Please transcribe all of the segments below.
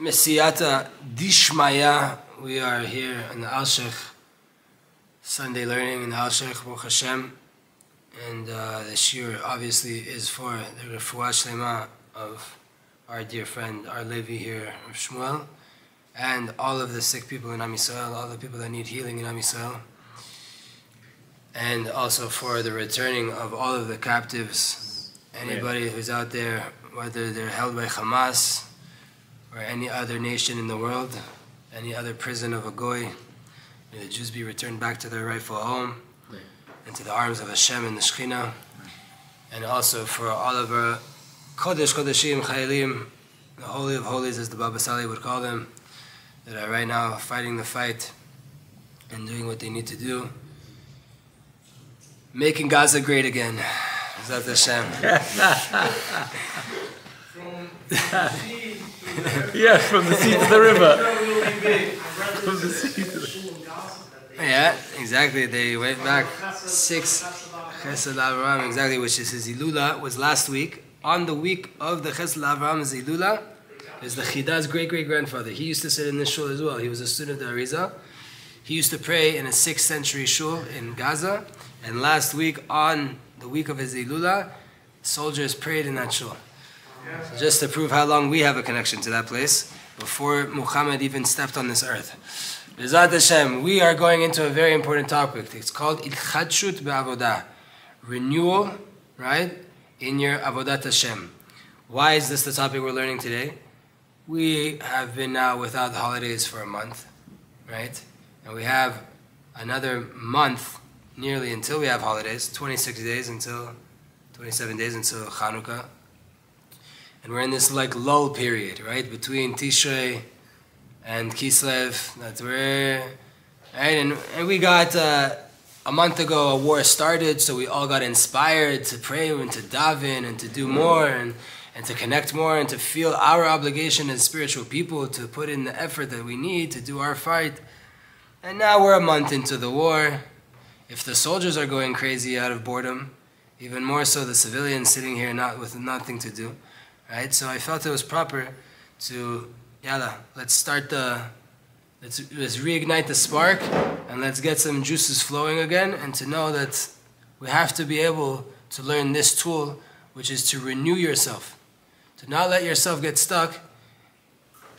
Mesiyata Dishmaya. We are here in the Alshech, Sunday learning in the Alshech, Baruch Hashem. And the shiur obviously is for the Refuah Shlema of our dear friend, our Levi here, Rav Shmuel, and all of the sick people in Am Yisrael, all the people that need healing in Am Yisrael, and also for the returning of all of the captives, anybody who's out there, whether they're held by Hamas or any other nation in the world, any other prison of a goy. May the Jews be returned back to their rightful home, into the arms of Hashem and the Shekhinah, and also for all of our Kodesh Kodeshim Chayalim, the Holy of Holies, as the Baba Sali would call them, that are right now fighting the fight and doing what they need to do, making Gaza great again. Zat Hashem. Yes, from the sea to the river. From the sea to the river. Yeah, exactly. They went back 6 Chesed Avraham, exactly, which is his Ilula, was last week. On the week of the Chesed Avraham's Ilula, is the Chida's great-great-grandfather. He used to sit in this shul as well. He was a student of Arizal. He used to pray in a 6th century shul in Gaza. And last week, on the week of his Ilula, soldiers prayed in that shul. So just to prove how long we have a connection to that place, before Muhammad even stepped on this earth. B'ezrat Hashem, we are going into a very important topic. It's called Itchadshut Be'avodah. Renewal, right, in your Avodat Hashem. Why is this the topic we're learning today? We have been now without the holidays for a month, right? And we have another month, nearly until we have holidays, 27 days until Chanukah. And we're in this like lull period, right, between Tishrei and Kislev. That's where, right? And we got a month ago a war started, so we all got inspired to pray and to daven and to do more and to connect more and to feel our obligation as spiritual people to put in the effort that we need to do our fight. And now we're a month into the war. If the soldiers are going crazy out of boredom, even more so the civilians sitting here with nothing to do. Right, so I felt it was proper to, let's reignite the spark and let's get some juices flowing again, and to know that we have to be able to learn this tool, which is to renew yourself, to not let yourself get stuck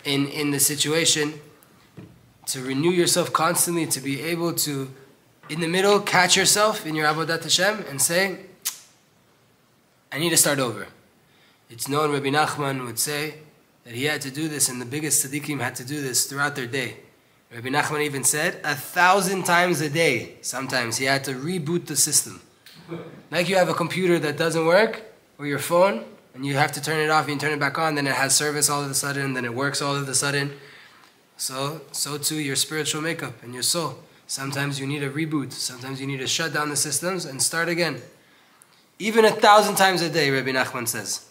in the situation, to renew yourself constantly, to be able to, in the middle, catch yourself in your Avodat Hashem and say, I need to start over. It's known, Rabbi Nachman would say, that he had to do this, and the biggest tzaddikim had to do this throughout their day. Rabbi Nachman even said, 1,000 times a day, sometimes he had to reboot the system. Like you have a computer that doesn't work, or your phone, and you have to turn it off and turn it back on, then it has service all of a sudden, and then it works all of a sudden. So too your spiritual makeup and your soul. Sometimes you need a reboot, sometimes you need to shut down the systems and start again. Even 1,000 times a day, Rabbi Nachman says.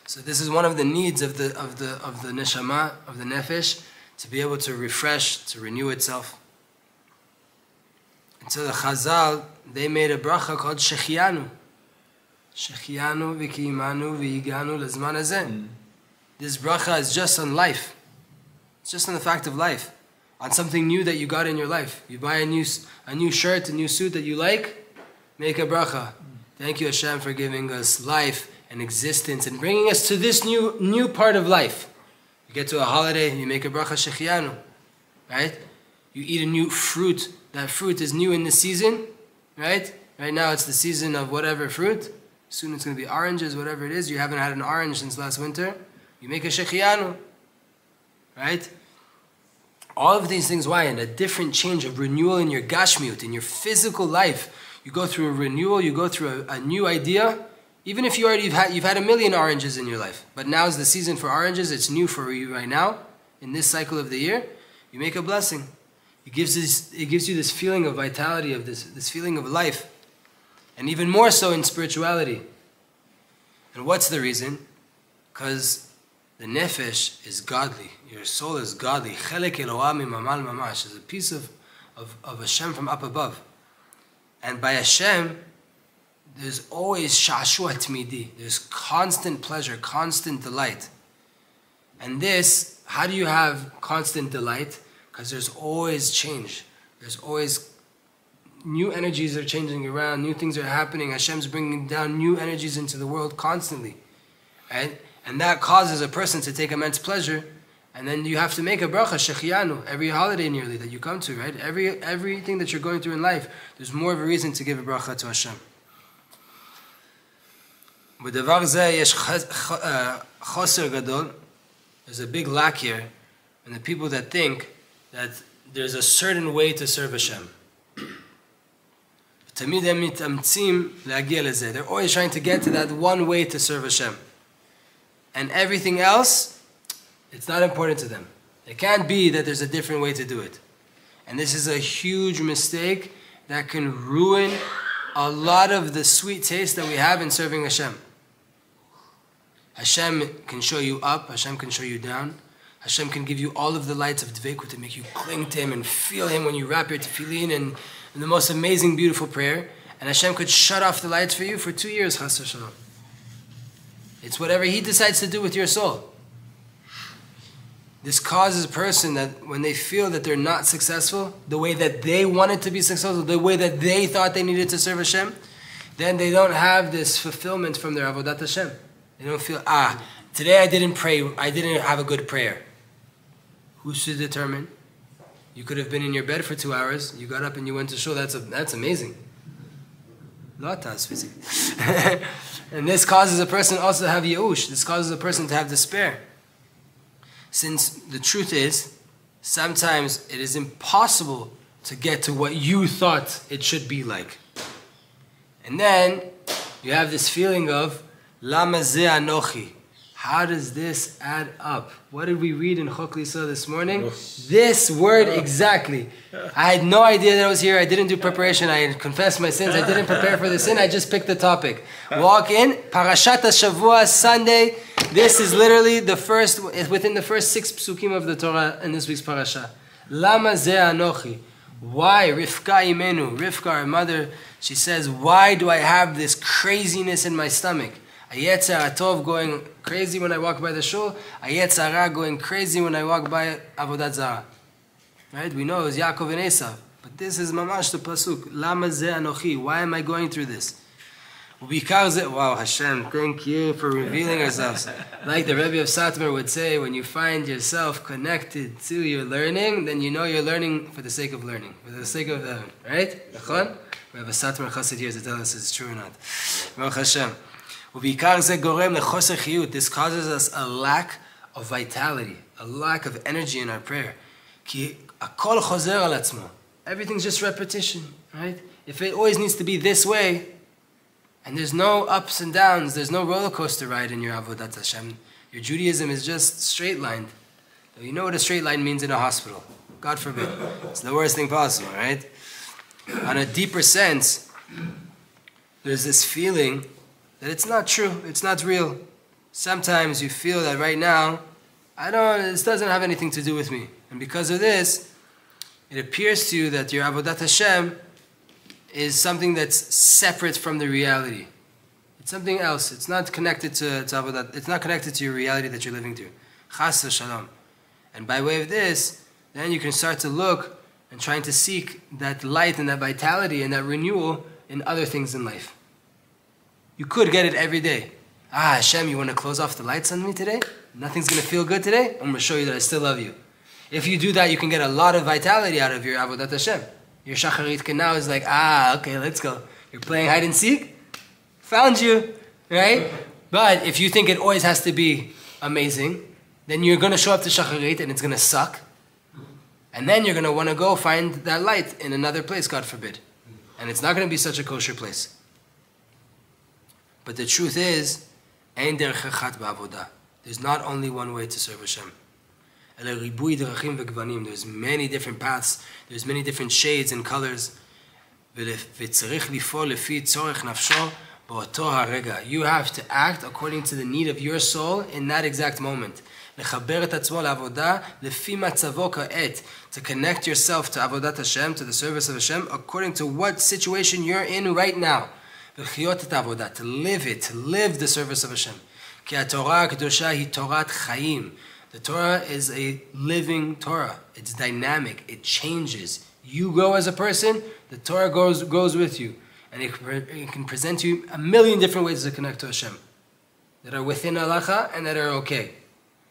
So this is one of the needs of the neshama, of the nefesh, to be able to refresh, to renew itself. And so the Chazal, they made a bracha called Shechianu. Shechianu v'kiimanu v'higanu lezman hazeh. This bracha is just on life. It's just on the fact of life. On something new that you got in your life. You buy a new shirt, a new suit that you like, make a bracha. Thank you, Hashem, for giving us life and existence and bringing us to this new part of life. You get to a holiday, you make a bracha shechianu, right? You eat a new fruit. That fruit is new in the season, right? Right now it's the season of whatever fruit. Soon it's going to be oranges, whatever it is. You haven't had an orange since last winter. You make a shechianu, right? All of these things, why? And a different change of renewal in your gashmiut, in your physical life. You go through a renewal, you go through a new idea. Even if you've had a million oranges in your life, but now is the season for oranges, it's new for you right now, in this cycle of the year, you make a blessing. It gives you this feeling of vitality, of this feeling of life, and even more so in spirituality. And what's the reason? Because the nefesh is godly, your soul is godly. Chelek Eloah mimamal mamash is a piece of Hashem from up above. And by Hashem, there's always shashua tmidi. There's constant pleasure, constant delight. And this, how do you have constant delight? Because there's always change. There's always new energies are changing around, new things are happening. Hashem's bringing down new energies into the world constantly. Right? And that causes a person to take immense pleasure. And then you have to make a bracha, shechianu, every holiday nearly that you come to, right? Everything that you're going through in life, there's more of a reason to give a bracha to Hashem. B'davar zeh yesh choser gadol. There's a big lack here, and the people that think that there's a certain way to serve Hashem. They're always trying to get to that one way to serve Hashem. And everything else, it's not important to them. It can't be that there's a different way to do it. And this is a huge mistake that can ruin a lot of the sweet taste that we have in serving Hashem. Hashem can show you up, Hashem can show you down. Hashem can give you all of the lights of Dveikut to make you cling to Him and feel Him when you wrap your tefillin and the most amazing, beautiful prayer. And Hashem could shut off the lights for you for 2 years, chas v'shalom. It's whatever He decides to do with your soul. This causes a person that when they feel that they're not successful, the way that they wanted to be successful, the way that they thought they needed to serve Hashem, then they don't have this fulfillment from their avodat Hashem. They don't feel, today I didn't pray, I didn't have a good prayer. Who should determine? You could have been in your bed for 2 hours, you got up and you went to shul, that's amazing. And this causes a person also to have yeush. This causes a person to have despair. Since the truth is, sometimes it is impossible to get to what you thought it should be like. And then you have this feeling of, Lama ze anochi. How does this add up? What did we read in Chok Lisa this morning? This word exactly. I had no idea that I was here. I didn't do preparation. I confessed my sins. I didn't prepare for the sin. I just picked the topic. Walk in. Parashat HaShavua, Sunday. This is literally within the first 6 psukim of the Torah in this week's parasha. Lama ze anochi. Why? Rivka imenu. Rivka, our mother, she says, why do I have this craziness in my stomach? A Yetzer Atov going crazy when I walk by the shul. A Yetzer Hara going crazy when I walk by Avodat Zarah. Right? We know it was Yaakov and Esav. But this is mamash the pasuk. Lama ze anochi. Why am I going through this? Wow, Hashem, thank you for revealing ourselves. Like the Rebbe of Satmar would say, when you find yourself connected to your learning, then you know you're learning for the sake of learning. For the sake of heaven. Right? We have a Satmar Chassid here to tell us if it's true or not. Baruch Hashem. This causes us a lack of vitality, a lack of energy in our prayer. Everything's just repetition, right? If it always needs to be this way, and there's no ups and downs, there's no roller coaster ride in your avodat Hashem, your Judaism is just straight lined. You know what a straight line means in a hospital. God forbid. It's the worst thing possible, right? On a deeper sense, there's this feeling that it's not true, it's not real. Sometimes you feel that right now, this doesn't have anything to do with me. And because of this, it appears to you that your avodat Hashem is something that's separate from the reality. It's something else. It's not connected to avodat. It's not connected to your reality that you're living through. Chas v'shalom. And by way of this, then you can start to look and trying to seek that light and that vitality and that renewal in other things in life. You could get it every day. Hashem, you want to close off the lights on me today? Nothing's going to feel good today? I'm going to show you that I still love you. If you do that, you can get a lot of vitality out of your avodat Hashem. Your shacharit now is like, okay, let's go. You're playing hide and seek? Found you, right? But if you think it always has to be amazing, then you're going to show up to shacharit and it's going to suck. And then you're going to want to go find that light in another place, God forbid. And it's not going to be such a kosher place. But the truth is, there's not only one way to serve Hashem. There's many different paths, there's many different shades and colors. You have to act according to the need of your soul in that exact moment. To connect yourself to avodat Hashem, to the service of Hashem, according to what situation you're in right now. To live it, to live the service of Hashem. The Torah is a living Torah. It's dynamic. It changes. You grow as a person, the Torah grows with you. And it can present you a million different ways to connect to Hashem that are within halacha and that are okay.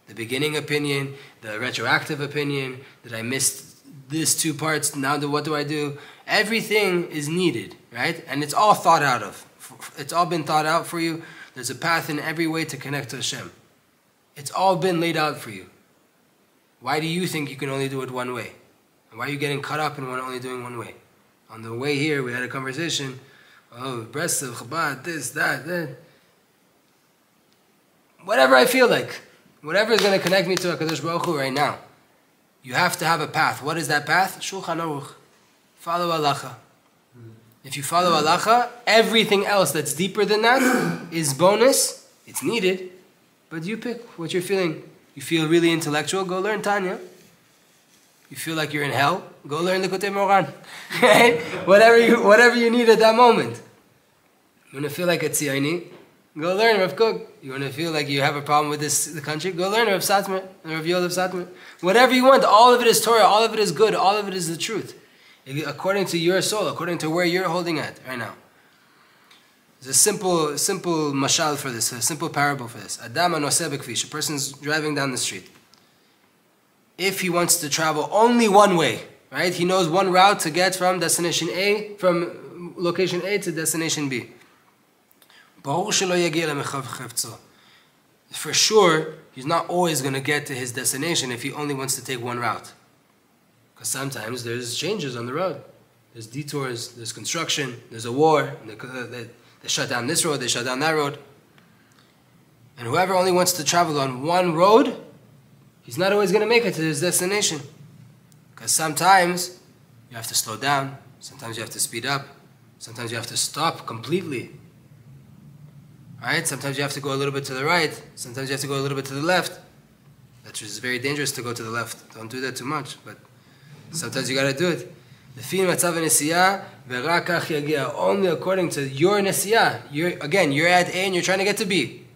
The beginning opinion, the retroactive opinion, that I missed these two parts, now what do I do? Everything is needed, right? And it's all thought out of. It's all been thought out for you. There's a path in every way to connect to Hashem. It's all been laid out for you. Why do you think you can only do it one way? And why are you getting caught up in only doing one way? On the way here, we had a conversation. Oh, Breslov, Chabad, this, that. Whatever I feel like. Whatever is going to connect me to HaKadosh Baruch Hu right now. You have to have a path. What is that path? Shulchan Aruch. Follow halacha. If you follow halacha, everything else that's deeper than that is bonus. It's needed. But you pick what you're feeling. You feel really intellectual, go learn Tanya. You feel like you're in hell, go learn the Likutei Moran. Right? Whatever you need at that moment. You want to feel like a Tziyoni, go learn Rav Kook. You want to feel like you have a problem with the country, go learn Rav Satmar, Rav Yolav Satmar. Whatever you want, all of it is Torah, all of it is good, all of it is the truth. According to your soul, according to where you're holding at right now. There's a simple mashal for this, a simple parable for this. Adam anoseh bekvish, a person's driving down the street. If he wants to travel only one way, right? He knows one route to get from destination A, from location A to destination B. For sure, he's not always going to get to his destination if he only wants to take one route. Because sometimes there's changes on the road. There's detours, there's construction, there's a war, they shut down this road, they shut down that road. And whoever only wants to travel on one road, he's not always going to make it to his destination. Because sometimes you have to slow down, sometimes you have to speed up, sometimes you have to stop completely. Right? Sometimes you have to go a little bit to the right, sometimes you have to go a little bit to the left. That is very dangerous to go to the left. Don't do that too much, but sometimes you got to do it. Only according to your nesiyah. You're at A and you're trying to get to B.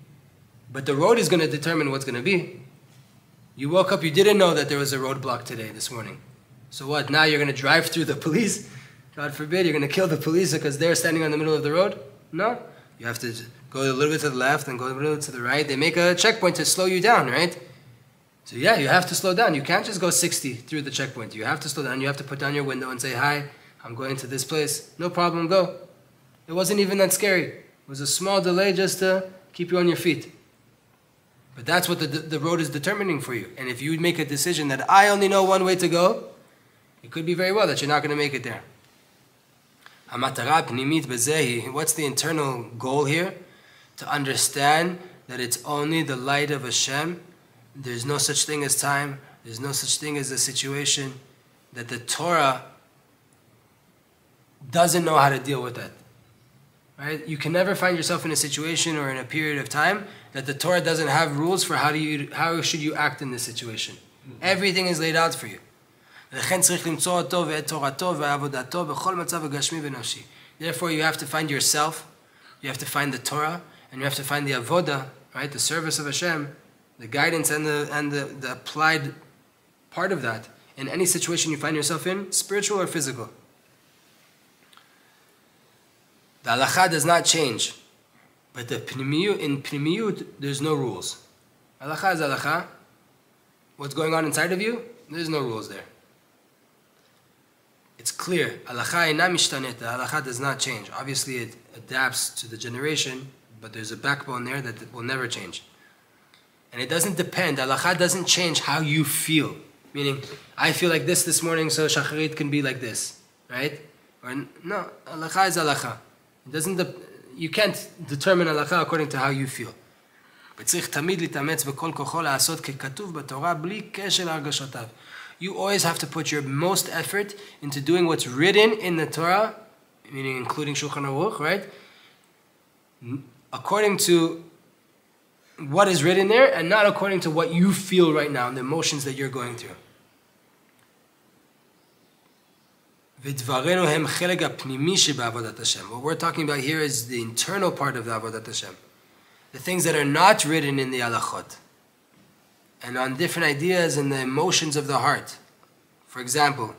But the road is going to determine what's going to be. You woke up, you didn't know that there was a roadblock today, this morning. So what, now you're going to drive through the police? God forbid, you're going to kill the police because they're standing on the middle of the road? No. You have to go a little bit to the left and go a little bit to the right. They make a checkpoint to slow you down, right? So yeah, you have to slow down. You can't just go 60 through the checkpoint. You have to slow down. You have to put down your window and say, hi, I'm going to this place. No problem, go. It wasn't even that scary. It was a small delay just to keep you on your feet. But that's what the road is determining for you. And if you make a decision that I only know one way to go, it could be very well that you're not going to make it there. What's the internal goal here? To understand that it's only the light of Hashem. There's no such thing as time. There's no such thing as a situation. That the Torah doesn't know how to deal with that. Right? You can never find yourself in a situation or in a period of time that the Torah doesn't have rules for how should you act in this situation. Everything is laid out for you. Therefore, you have to find yourself, you have to find the Torah, and you have to find the avodah, right? The service of Hashem, the guidance and the applied part of that in any situation you find yourself in, spiritual or physical. The halacha does not change, but in pnimiyut, there's no rules. Halacha is halacha. What's going on inside of you, there's no rules there. It's clear. Halacha ina mishtanet. The halacha does not change. Obviously, it adapts to the generation, but there's a backbone there that will never change. And it doesn't depend. Halacha doesn't change how you feel. Meaning, I feel like this morning, so shacharit can be like this, right? Or no, halacha is halacha. It doesn't. You can't determine halacha according to how you feel. You always have to put your most effort into doing what's written in the Torah, meaning including Shulchan Aruch, right? According to what is written there, and not according to what you feel right now and the emotions that you're going through. What we're talking about here is the internal part of the Avodat Hashem. The things that are not written in the halachot. and on different ideas and the emotions of the heart. For example,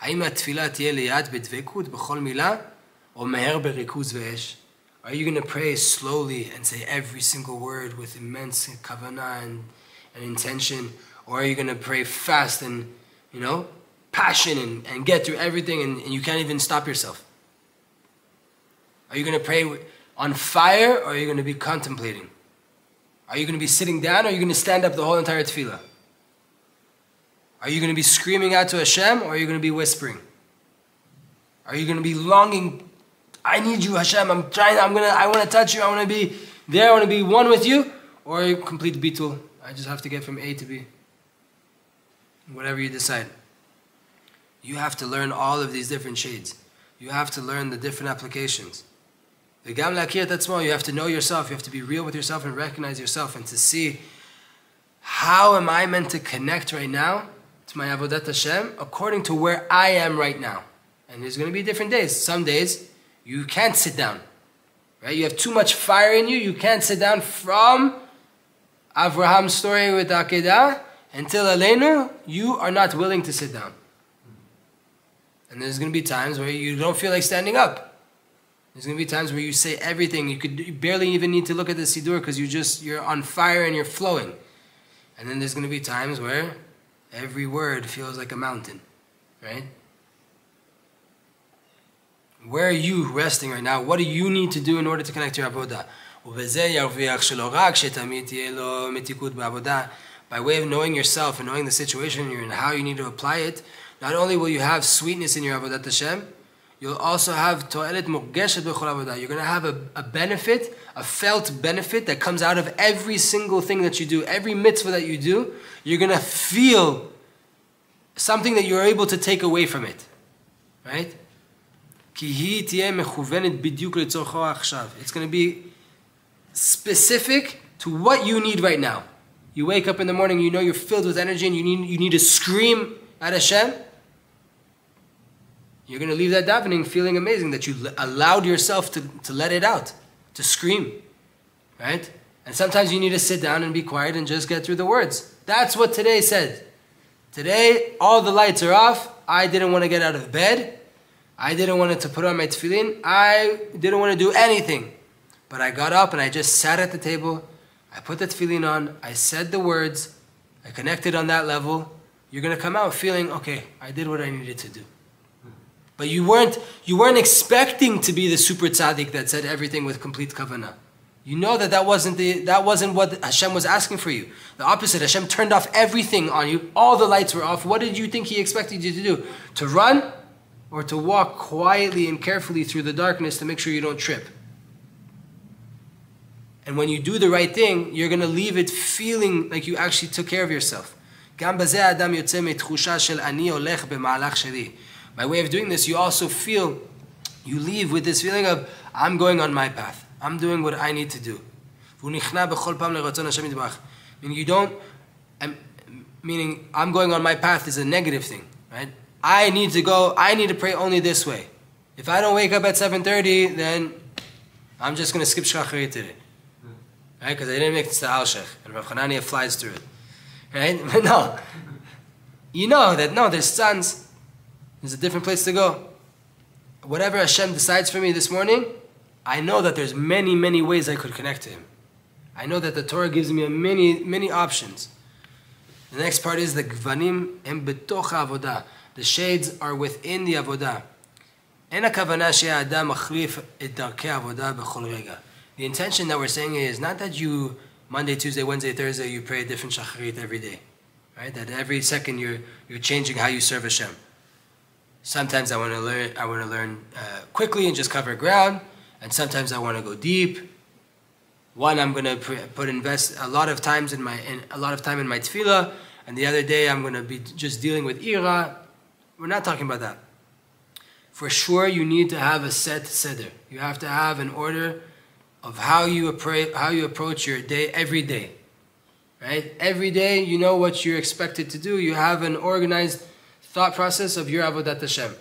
האם התפילה תהיה ליד בדבקות בכל מילה, או מהר בריכוז ואש? Are you going to pray slowly and say every single word with immense kavanah and intention? Or are you going to pray fast and, passion and get through everything and you can't even stop yourself? Are you going to pray on fire, or are you going to be contemplating? Are you going to be sitting down, or are you going to stand up the whole entire tefillah? Are you going to be screaming out to Hashem, or are you going to be whispering? Are you going to be longing, I need you, Hashem, I want to touch you, I want to be there, I want to be one with you? Or are you complete bitul? I just have to get from A to B. Whatever you decide. You have to learn all of these different shades. You have to learn the different applications. You have to know yourself. You have to be real with yourself and recognize yourself and to see, how am I meant to connect right now to my Avodat Hashem according to where I am right now? And there's going to be different days. Some days you can't sit down. Right? You have too much fire in you. You can't sit down from Abraham's story with Akedah until Aleinu. You are not willing to sit down. And there's going to be times where you don't feel like standing up. There's going to be times where you say everything. You barely even need to look at the Siddur because you're on fire and you're flowing. And then there's going to be times where every word feels like a mountain. Right? Where are you resting right now? What do you need to do in order to connect to your Avodah? By way of knowing yourself and knowing the situation you're in and how you need to apply it, not only will you have sweetness in your Avodat Hashem, you'll also have to'elet murgeshet b'chol avodah. You're going to have a benefit, a felt benefit that comes out of every single thing that you do. Every mitzvah that you do, you're going to feel something that you're able to take away from it. Right? It's going to be specific to what you need right now. You wake up in the morning, you know you're filled with energy and you need to scream at Hashem. You're going to leave that davening feeling amazing that you allowed yourself to let it out, to scream, right? And sometimes you need to sit down and be quiet and just get through the words. That's what today said. Today, all the lights are off. I didn't want to get out of bed. I didn't want to put on my tefillin. I didn't want to do anything. But I got up and I just sat at the table. I put the tefillin on. I said the words. I connected on that level. You're going to come out feeling, okay, I did what I needed to do. But you weren't expecting to be the super tzaddik that said everything with complete kavanah. You know that wasn't what Hashem was asking for you. The opposite, Hashem turned off everything on you. All the lights were off. What did you think He expected you to do? To run or to walk quietly and carefully through the darkness to make sure you don't trip? And when you do the right thing, you're going to leave it feeling like you actually took care of yourself. By way of doing this, you also feel, you leave with this feeling of, I'm going on my path. I'm doing what I need to do. Meaning I'm going on my path is a negative thing, right? I need to pray only this way. If I don't wake up at 7:30, then I'm just going to skip Shacharit today. Right? Because I didn't make Tsfat Alshech, and Rav Hanania flies through it. Right? But no. You know that, no, there's sons. There's a different place to go. Whatever Hashem decides for me this morning, I know that there's many, many ways I could connect to Him. I know that the Torah gives me many, many options. The next part is the gvanim em betoch avodah. The shades are within the avodah. En hakavana she'adam machlif et darkei avodah b'chol rega. The intention that we're saying is not that you, Monday, Tuesday, Wednesday, Thursday, you pray a different shacharit every day. Right? That every second you're changing how you serve Hashem. Sometimes I want to learn quickly and just cover ground, and sometimes I want to go deep. One, I'm going to invest a lot of time in my tefillah, and the other day I'm going to be just dealing with ira. We're not talking about that. For sure, you need to have a set seder. You have to have an order of how you approach your day every day. Right? Every day, you know what you're expected to do. You have an organized thought process of your avodat Hashem.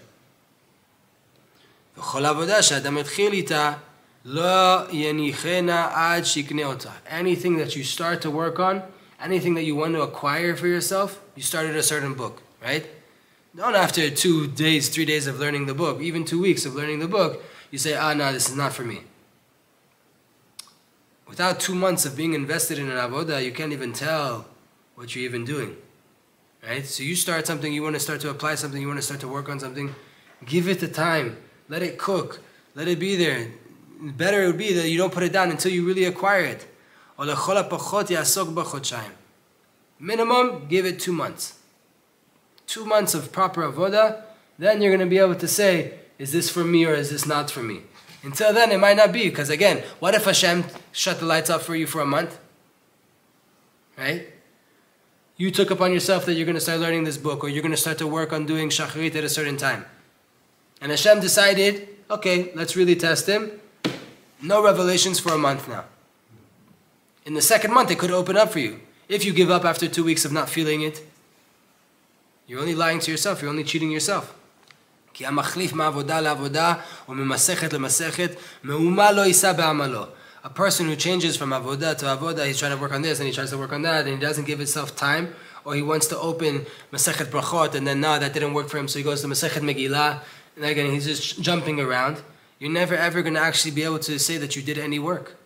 Anything that you start to work on, anything that you want to acquire for yourself, you started a certain book, right? Don't after 2 days, 3 days of learning the book, even 2 weeks of learning the book, you say, no, this is not for me. Without 2 months of being invested in an avodah, you can't even tell what you're even doing, right? So you start something, you want to start to apply something, you want to start to work on something, give it the time, let it cook, let it be there. Better it would be that you don't put it down until you really acquire it. Minimum, give it 2 months. 2 months of proper avodah, then you're going to be able to say, is this for me or is this not for me? Until then, it might not be, because again, what if Hashem shut the lights off for you for a month? Right? You took upon yourself that you're going to start learning this book, or you're going to start to work on doing shacharit at a certain time. And Hashem decided, okay, let's really test him. No revelations for a month now. In the second month, it could open up for you. If you give up after 2 weeks of not feeling it, you're only lying to yourself, you're only cheating yourself. A person who changes from avodah to avodah, he's trying to work on this and he tries to work on that, and he doesn't give himself time, or he wants to open Masechet Brachot and then that didn't work for him, so he goes to Masechet Megillah, and again he's just jumping around. You're never ever going to actually be able to say that you did any work.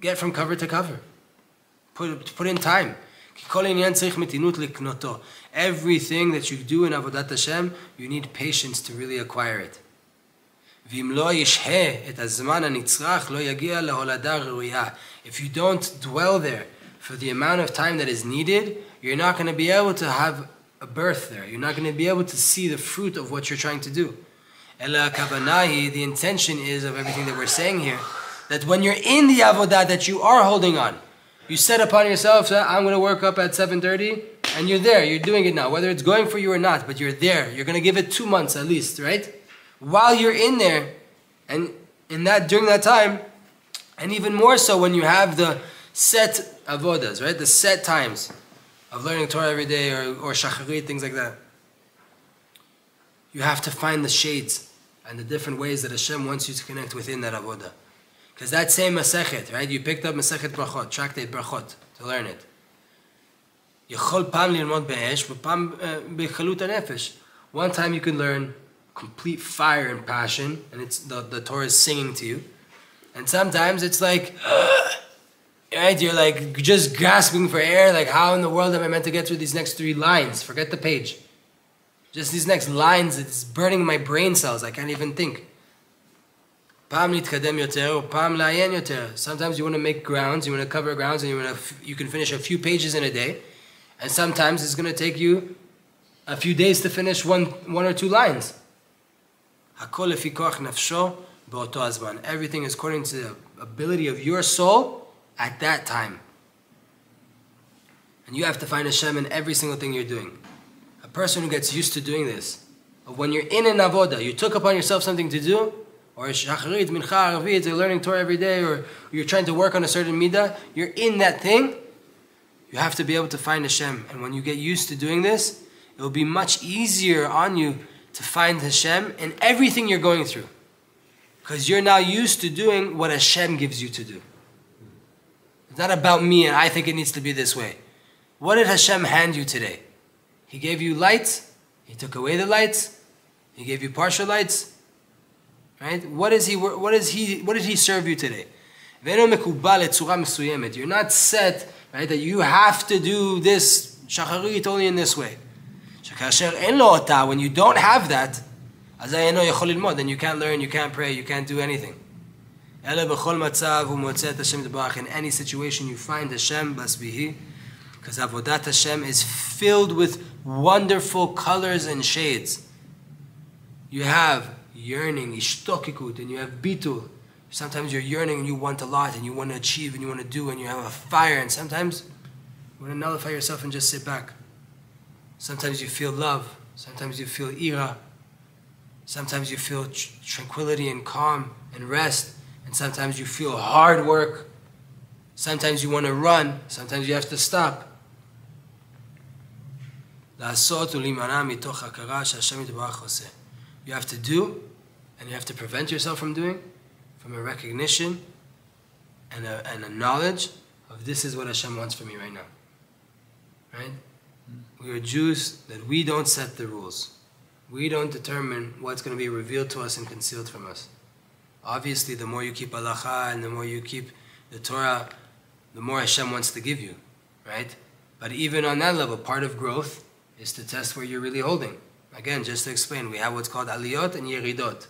Get from cover to cover. Put in time. Everything that you do in Avodat Hashem, you need patience to really acquire it. If you don't dwell there for the amount of time that is needed, you're not going to be able to have a birth there. You're not going to be able to see the fruit of what you're trying to do. The intention is of everything that we're saying here, that when you're in the avodah that you are holding on, you set upon yourself, I'm going to work up at 7:30, and you're there, you're doing it now, whether it's going for you or not, but you're there. You're going to give it 2 months at least, right? While you're in there, and during that time, and even more so when you have the set avodas, right? The set times of learning Torah every day, or shacharit, things like that. You have to find the shades and the different ways that Hashem wants you to connect within that avodah. Because that same Masechet, right? You picked up Masechet Brachot, Tractate Brachot, to learn it. One time you can learn complete fire and passion, and it's the Torah is singing to you. And sometimes it's like, right? You're like just grasping for air, like how in the world am I meant to get through these next 3 lines? Forget the page. Just these next lines, it's burning my brain cells. I can't even think. Sometimes you want to make grounds, you want to cover grounds, and you can finish a few pages in a day. And sometimes it's going to take you a few days to finish one or 2 lines. Everything is according to the ability of your soul at that time. And you have to find Hashem in every single thing you're doing. A person who gets used to doing this, when you're in an avodah, you took upon yourself something to do, or shacharit, mincha, arvit, you're learning Torah every day, or you're trying to work on a certain midah, you're in that thing, you have to be able to find Hashem. And when you get used to doing this, it will be much easier on you to find Hashem in everything you're going through. Because you're now used to doing what Hashem gives you to do. It's not about me and I think it needs to be this way. What did Hashem hand you today? He gave you lights, He took away the lights, He gave you partial lights. Right? What did He serve you today? You're not set, right, that you have to do this shacharit only in this way. When you don't have that, then you can't learn, you can't pray, you can't do anything. In any situation you find Hashem, blessed be He, because Avodat Hashem is filled with wonderful colors and shades. You have yearning, ishtokikut, and you have bitul. Sometimes you're yearning and you want a lot and you want to achieve and you want to do and you have a fire, and sometimes you want to nullify yourself and just sit back. Sometimes you feel love, sometimes you feel ira, sometimes you feel tranquility and calm and rest, and sometimes you feel hard work. Sometimes you want to run, sometimes you have to stop. You have to do, and you have to prevent yourself from doing, from a recognition and a knowledge of this is what Hashem wants from me right now. Right? We are Jews that we don't set the rules. We don't determine what's going to be revealed to us and concealed from us. Obviously, the more you keep halacha and the more you keep the Torah, the more Hashem wants to give you, right? But even on that level, part of growth is to test where you're really holding. Again, just to explain, we have what's called aliyot and yeridot.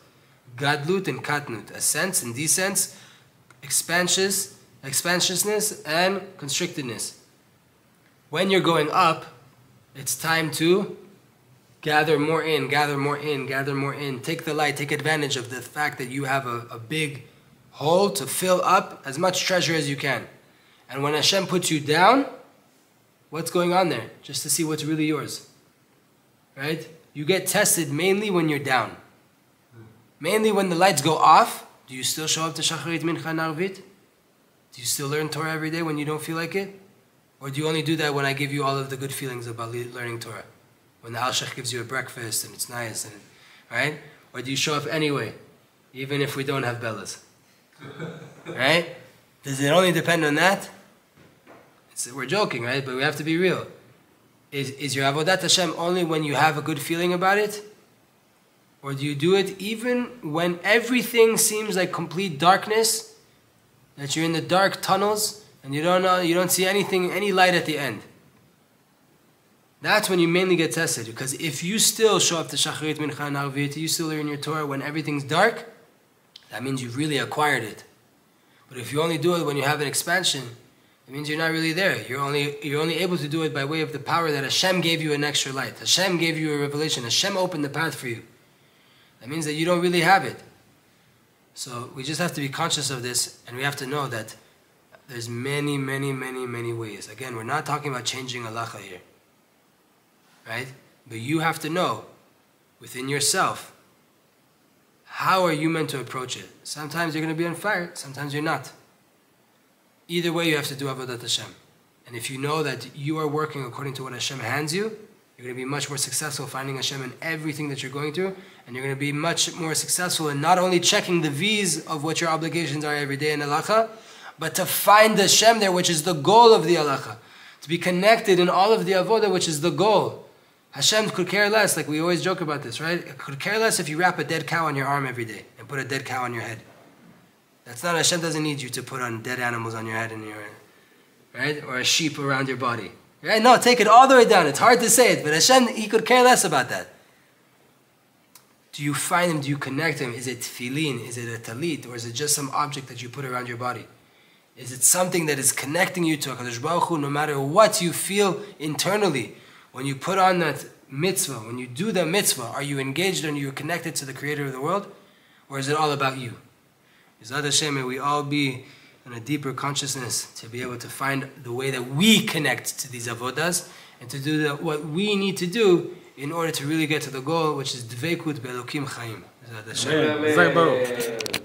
Gadlut and katnut, ascents and descents, expansiousness and constrictedness. When you're going up, it's time to gather more in, gather more in, gather more in. Take the light, take advantage of the fact that you have a big hole to fill up as much treasure as you can. And when Hashem puts you down, what's going on there? Just to see what's really yours. Right? You get tested mainly when you're down. Mainly when the lights go off. Do you still show up to Shacharit, Mincha, and Arvit? Do you still learn Torah every day when you don't feel like it? Or do you only do that when I give you all of the good feelings about learning Torah? When the Alshech gives you a breakfast and it's nice, and right? Or do you show up anyway, even if we don't have bellas? Right? Does it only depend on that? We're joking, right? But we have to be real. Is your avodat Hashem only when you have a good feeling about it? Or do you do it even when everything seems like complete darkness, that you're in the dark tunnels and you don't see anything, any light at the end? That's when you mainly get tested. Because if you still show up to Shacharit, Mincha, and Arvit, you still learn your Torah when everything's dark, that means you've really acquired it. But if you only do it when you have an expansion, it means you're not really there. You're only able to do it by way of the power that Hashem gave you an extra light. Hashem gave you a revelation. Hashem opened the path for you. That means that you don't really have it. So we just have to be conscious of this, and we have to know that there's many, many, many, many ways. Again, we're not talking about changing halacha here. Right? But you have to know within yourself, how are you meant to approach it? Sometimes you're going to be on fire, sometimes you're not. Either way, you have to do avodat Hashem. And if you know that you are working according to what Hashem hands you, you're going to be much more successful finding Hashem in everything that you're going through, and you're going to be much more successful in not only checking the V's of what your obligations are every day in halacha, but to find the Hashem there, which is the goal of the halacha. To be connected in all of the avodah, which is the goal. Hashem could care less, like we always joke about this, right? It could care less if you wrap a dead cow on your arm every day and put a dead cow on your head. That's not, Hashem doesn't need you to put on dead animals on your head and your, right? Or a sheep around your body. Right? No, take it all the way down. It's hard to say it, but Hashem, He could care less about that. Do you find Him? Do you connect Him? Is it tefillin? Is it a talit? Or is it just some object that you put around your body? Is it something that is connecting you to HaKadosh Baruch Hu no matter what you feel internally? When you put on that mitzvah, when you do the mitzvah, are you engaged and you're connected to the Creator of the world? Or is it all about you? Yizad Hashem, may we all be in a deeper consciousness to be able to find the way that we connect to these avodas and to do what we need to do in order to really get to the goal, which is dveikut be'elokim chaim. Yizad Hashem.